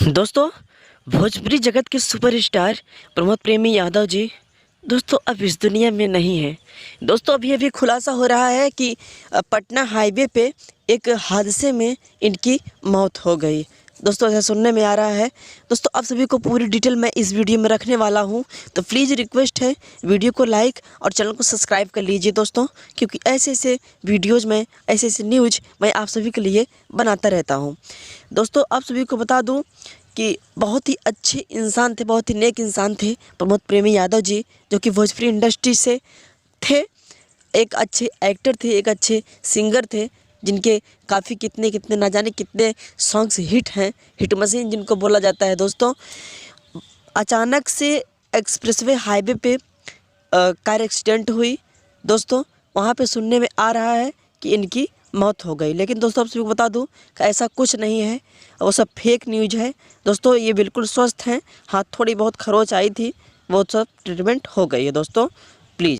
दोस्तों, भोजपुरी जगत के सुपरस्टार प्रमोद प्रेमी यादव जी दोस्तों अब इस दुनिया में नहीं है। दोस्तों अभी अभी खुलासा हो रहा है कि पटना हाईवे पे एक हादसे में इनकी मौत हो गई। दोस्तों ऐसा सुनने में आ रहा है। दोस्तों आप सभी को पूरी डिटेल मैं इस वीडियो में रखने वाला हूं, तो प्लीज़ रिक्वेस्ट है वीडियो को लाइक और चैनल को सब्सक्राइब कर लीजिए दोस्तों, क्योंकि ऐसे ऐसे वीडियोज़ में ऐसे ऐसे न्यूज मैं आप सभी के लिए बनाता रहता हूं। दोस्तों आप सभी को बता दूं कि बहुत ही अच्छे इंसान थे, बहुत ही नेक इंसान थे प्रमोद प्रेमी यादव जी, जो कि भोजपुरी इंडस्ट्री से थे। एक अच्छे एक्टर थे, एक अच्छे सिंगर थे, जिनके काफ़ी कितने कितने ना जाने कितने सॉन्ग्स हिट हैं, हिट मशीन जिनको बोला जाता है। दोस्तों अचानक से एक्सप्रेसवे हाईवे पे कार एक्सीडेंट हुई। दोस्तों वहाँ पे सुनने में आ रहा है कि इनकी मौत हो गई, लेकिन दोस्तों आप सभी को बता दूं कि ऐसा कुछ नहीं है, वो सब फेक न्यूज है। दोस्तों ये बिल्कुल स्वस्थ हैं। हाँ थोड़ी बहुत खरोच आई थी, वो सब ट्रीटमेंट हो गई है दोस्तों। प्लीज़